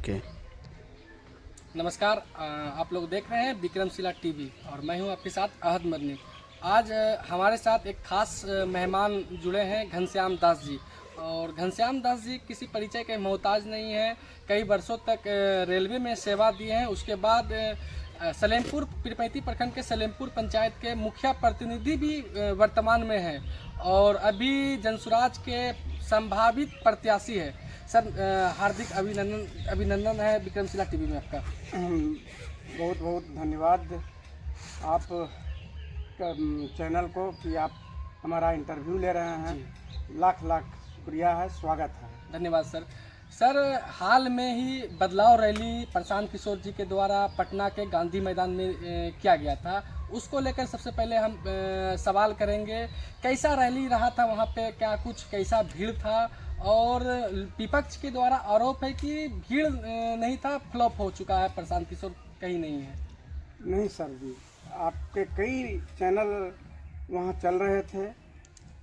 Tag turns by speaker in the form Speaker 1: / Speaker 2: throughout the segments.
Speaker 1: Okay.
Speaker 2: नमस्कार, आप लोग देख रहे हैं विक्रमशिला टीवी और मैं हूं आपके साथ अहद मदनी। आज हमारे साथ एक खास मेहमान जुड़े हैं, घनश्याम दास जी। और घनश्याम दास जी किसी परिचय के मोहताज नहीं हैं। कई वर्षों तक रेलवे में सेवा दिए हैं। उसके बाद सलेमपुर पीरपैंती प्रखंड के सलेमपुर पंचायत के मुखिया प्रतिनिधि भी वर्तमान में हैं और अभी जनसुराज के संभावित प्रत्याशी है। सर, हार्दिक अभिनंदन है विक्रमशिला टीवी में आपका।
Speaker 3: बहुत बहुत धन्यवाद आप चैनल को कि आप हमारा इंटरव्यू ले रहे हैं। लाख लाख शुक्रिया है, स्वागत है।
Speaker 2: धन्यवाद सर। सर, हाल में ही बदलाव रैली प्रशांत किशोर जी के द्वारा पटना के गांधी मैदान में किया गया था। उसको लेकर सबसे पहले हम सवाल करेंगे, कैसा रैली रहा था वहाँ पे, क्या कुछ कैसा भीड़ था? और विपक्ष के द्वारा आरोप है कि भीड़ नहीं था, फ्लॉप हो चुका है, प्रशांत किशोर कहीं नहीं है।
Speaker 3: नहीं सर जी, आपके कई चैनल वहाँ चल रहे थे,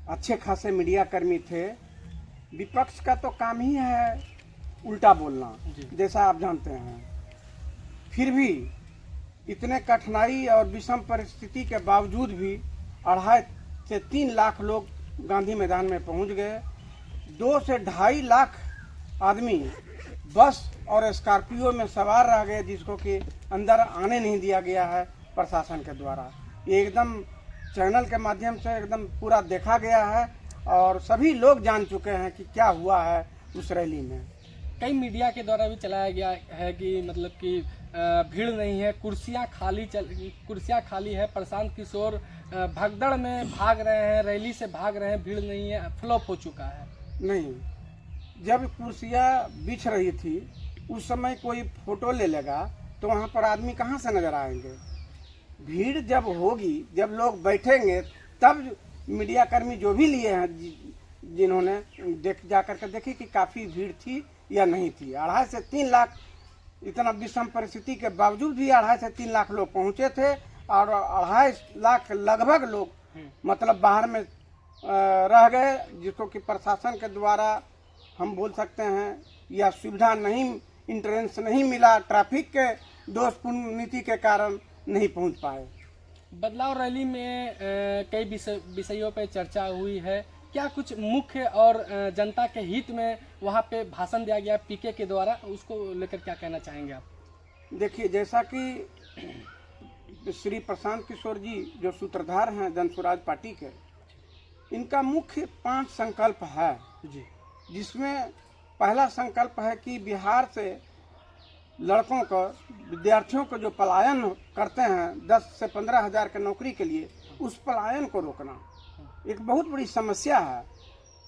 Speaker 3: अच्छे खासे मीडिया कर्मी थे। विपक्ष का तो काम ही है उल्टा बोलना, जैसा आप जानते हैं। फिर भी इतने कठिनाई और विषम परिस्थिति के बावजूद भी 2.5 से 3 लाख लोग गांधी मैदान में पहुंच गए। 2 से 2.5 लाख आदमी बस और स्कॉर्पियो में सवार रह गए, जिसको कि अंदर आने नहीं दिया गया है प्रशासन के द्वारा। ये एकदम चैनल के माध्यम से एकदम पूरा देखा गया है और सभी लोग जान चुके हैं कि क्या हुआ है उस रैली में।
Speaker 2: कई मीडिया के द्वारा भी चलाया गया है कि मतलब कि भीड़ नहीं है, कुर्सियाँ खाली है, प्रशांत किशोर भगदड़ में भाग रहे हैं, रैली से भाग रहे हैं, भीड़ नहीं है, फ्लॉप हो चुका है।
Speaker 3: नहीं, जब कुर्सियाँ बिछ रही थी उस समय कोई फोटो ले लेगा तो वहाँ पर आदमी कहाँ से नजर आएंगे? भीड़ जब होगी, जब लोग बैठेंगे, तब मीडिया कर्मी जो भी लिए हैं, जिन्होंने जा करके देखी कि काफ़ी भीड़ थी या नहीं थी। 2.5 से 3 लाख, इतना विषम परिस्थिति के बावजूद भी 2.5 से 3 लाख लोग पहुँचे थे और 2.5 लाख लगभग लोग मतलब बाहर में रह गए, जिसको कि प्रशासन के द्वारा हम बोल सकते हैं या सुविधा नहीं, इंट्रेंस नहीं मिला, ट्रैफिक के दोषपूर्ण नीति के कारण नहीं पहुंच पाए।
Speaker 2: बदलाव रैली में कई विषयों पर चर्चा हुई है। क्या कुछ मुख्य और जनता के हित में वहाँ पे भाषण दिया गया पीके के द्वारा, उसको लेकर क्या कहना चाहेंगे आप?
Speaker 3: देखिए, जैसा कि श्री प्रशांत किशोर जी जो सूत्रधार हैं जनसुराज पार्टी के, इनका मुख्य 5 संकल्प है जी, जिसमें पहला संकल्प है कि बिहार से लड़कों को, विद्यार्थियों को जो पलायन करते हैं 10 से 15 हज़ार के नौकरी के लिए, उस पलायन को रोकना एक बहुत बड़ी समस्या है।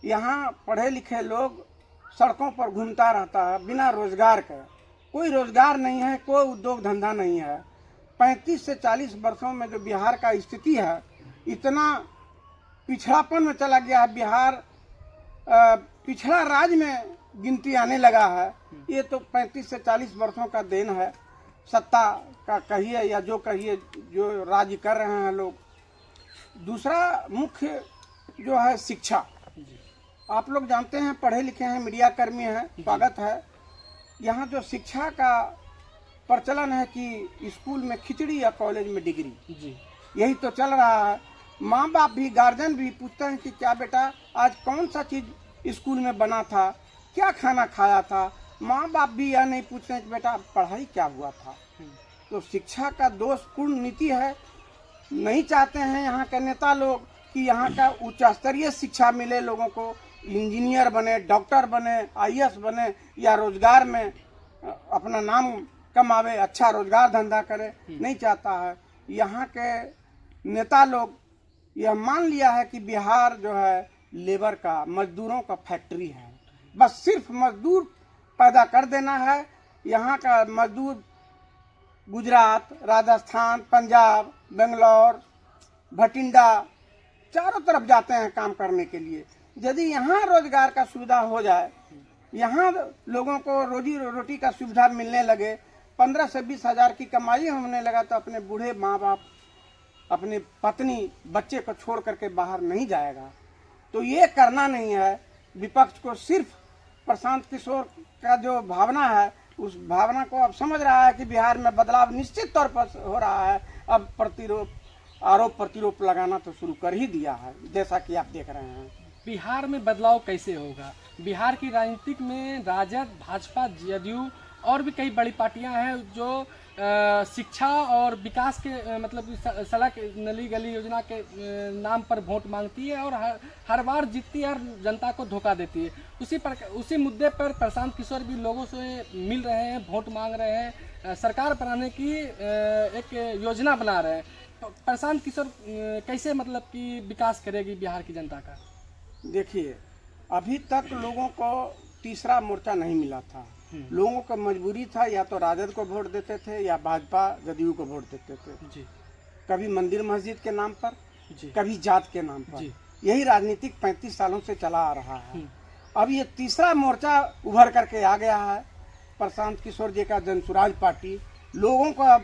Speaker 3: यहाँ पढ़े लिखे लोग सड़कों पर घूमता रहता है बिना रोजगार के, कोई रोजगार नहीं है, कोई उद्योग धंधा नहीं है। 35 से 40 वर्षों में जो बिहार का स्थिति है, इतना पिछड़ापन में चला गया है बिहार, पिछड़ा राज्य में गिनती आने लगा है। ये तो 35 से 40 वर्षों का देन है, सत्ता का कहिए या जो कहिए, जो राज्य कर रहे हैं लोग। दूसरा मुख्य जो है शिक्षा। आप लोग जानते हैं, पढ़े लिखे हैं, मीडिया कर्मी हैं, स्वागत है। यहाँ जो शिक्षा का प्रचलन है कि स्कूल में खिचड़ी या कॉलेज में डिग्री, यही तो चल रहा है। माँ बाप भी, गार्जियन भी पूछते हैं कि क्या बेटा आज कौन सा चीज़ स्कूल में बना था, क्या खाना खाया था। माँ बाप भी यह नहीं पूछते हैं कि बेटा पढ़ाई क्या हुआ था। तो शिक्षा का दोषपूर्ण नीति है। नहीं चाहते हैं यहाँ के नेता लोग कि यहाँ का उच्च स्तरीय शिक्षा मिले, लोगों को इंजीनियर बने, डॉक्टर बने, IAS बने या रोजगार में अपना नाम कमावे, अच्छा रोजगार धंधा करे, नहीं चाहता है। यहाँ के नेता लोग यह मान लिया है कि बिहार जो है लेबर का, मजदूरों का फैक्ट्री है। बस सिर्फ मजदूर पैदा कर देना है। यहाँ का मजदूर गुजरात, राजस्थान, पंजाब, बेंगलोर, भटिंडा, चारों तरफ जाते हैं काम करने के लिए। यदि यहाँ रोजगार का सुविधा हो जाए, यहाँ लोगों को रोजी रोटी का सुविधा मिलने लगे, 15 से 20 हज़ार की कमाई होने लगा, तो अपने बूढ़े माँ बाप, अपनी पत्नी, बच्चे को छोड़ करके बाहर नहीं जाएगा। तो ये करना नहीं है। विपक्ष को सिर्फ प्रशांत किशोर का जो भावना है उस भावना को अब समझ रहा है कि बिहार में बदलाव निश्चित तौर पर हो रहा है। अब आरोप प्रतिरोप लगाना तो शुरू कर ही दिया है, जैसा कि आप देख रहे हैं।
Speaker 2: बिहार में बदलाव कैसे होगा? बिहार की राजनीतिक में राजद, भाजपा, जदयू और भी कई बड़ी पार्टियां हैं जो शिक्षा और विकास के मतलब सड़क, नली, गली योजना के नाम पर वोट मांगती है और हर बार जीतती है और जनता को धोखा देती है। उसी मुद्दे पर प्रशांत किशोर भी लोगों से मिल रहे हैं, वोट मांग रहे हैं, सरकार बनाने की एक योजना बना रहे हैं। प्रशांत किशोर कैसे मतलब कि विकास करेगी बिहार की जनता का?
Speaker 3: देखिए, अभी तक लोगों को तीसरा मोर्चा नहीं मिला था। लोगों का मजबूरी था, या तो राजद को वोट देते थे या भाजपा जदयू को वोट देते थे
Speaker 2: जी।
Speaker 3: कभी मंदिर मस्जिद के नाम पर
Speaker 2: जी।
Speaker 3: कभी जात के नाम पर
Speaker 2: जी।
Speaker 3: यही राजनीतिक 35 सालों से चला आ रहा है। अब ये तीसरा मोर्चा उभर करके आ गया है, प्रशांत किशोर जी का जनसुराज पार्टी। लोगों का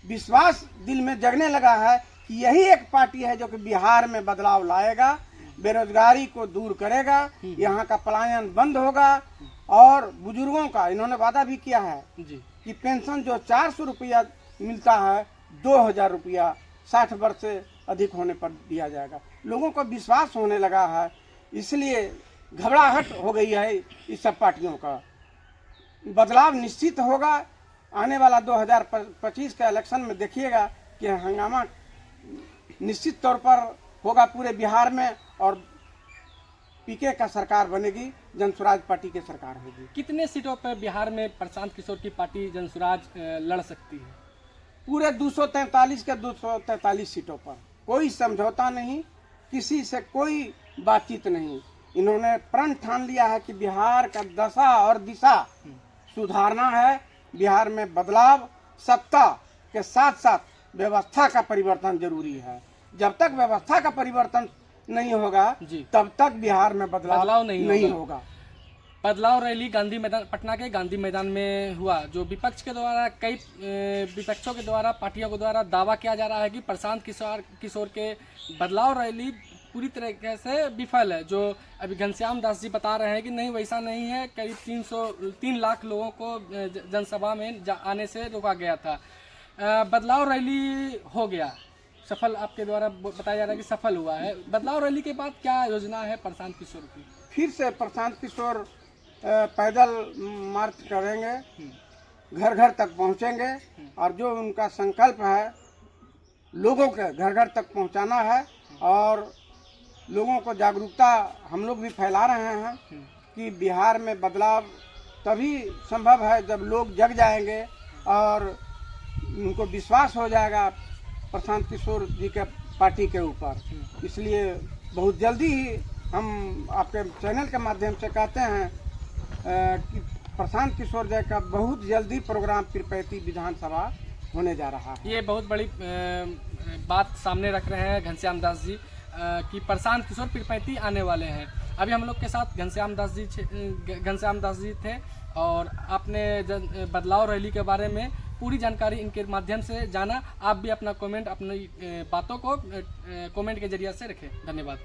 Speaker 3: विश्वास दिल में जगने लगा है कि यही एक पार्टी है जो कि बिहार में बदलाव लाएगा, बेरोजगारी को दूर करेगा, यहाँ का पलायन बंद होगा और बुजुर्गों का इन्होंने वादा भी किया है
Speaker 2: जी
Speaker 3: कि पेंशन जो 400 रुपया मिलता है 2000 रुपया 60 वर्ष से अधिक होने पर दिया जाएगा। लोगों को विश्वास होने लगा है, इसलिए घबराहट हो गई है इस सब पार्टियों का। बदलाव निश्चित होगा। आने वाला 2025 का इलेक्शन में देखिएगा कि हंगामा निश्चित तौर पर होगा पूरे बिहार में और पीके का सरकार बनेगी, जनसुराज पार्टी की सरकार होगी।
Speaker 2: कितने सीटों पर बिहार में प्रशांत किशोर की पार्टी जनसुराज लड़ सकती है?
Speaker 3: पूरे 243 के 243 सीटों पर कोई समझौता नहीं, किसी से कोई बातचीत नहीं। इन्होंने प्रण ठान लिया है कि बिहार का दशा और दिशा सुधारना है। बिहार में बदलाव, सत्ता के साथ साथ व्यवस्था का परिवर्तन जरूरी है। जब तक व्यवस्था का परिवर्तन नहीं होगा तब तक बिहार में बदलाव नहीं होगा।
Speaker 2: बदलाव रैली गांधी मैदान, पटना के गांधी मैदान में हुआ, जो विपक्ष के द्वारा कई विपक्षों के द्वारा, पार्टियों के द्वारा दावा किया जा रहा है कि प्रशांत किशोर के बदलाव रैली पूरी तरीके से विफल है। जो अभी घनश्याम दास जी बता रहे हैं कि नहीं, वैसा नहीं है। करीब 3 लाख लोगों को जनसभा में आने से रोका गया था। बदलाव रैली हो गया सफल, आपके द्वारा बताया जा रहा है कि सफल हुआ है। बदलाव रैली के बाद क्या योजना है प्रशांत किशोर की?
Speaker 3: फिर से प्रशांत किशोर पैदल मार्च करेंगे, घर घर तक पहुंचेंगे और जो उनका संकल्प है लोगों के घर घर तक पहुंचाना है। और लोगों को जागरूकता हम लोग भी फैला रहे हैं कि बिहार में बदलाव तभी संभव है जब लोग जग जाएंगे और उनको विश्वास हो जाएगा प्रशांत किशोर जी के पार्टी के ऊपर। इसलिए बहुत जल्दी ही हम आपके चैनल के माध्यम से कहते हैं कि प्रशांत किशोर जी का बहुत जल्दी प्रोग्राम पीरपैंती विधानसभा होने जा रहा है।
Speaker 2: ये बहुत बड़ी बात सामने रख रहे हैं घनश्याम दास जी कि प्रशांत किशोर पीरपैंती आने वाले हैं। अभी हम लोग के साथ घनश्याम दास जी थे और आपने बदलाव रैली के बारे में पूरी जानकारी इनके माध्यम से जाना। आप भी अपना कमेंट, अपनी बातों को कमेंट के जरिए से रखें। धन्यवाद।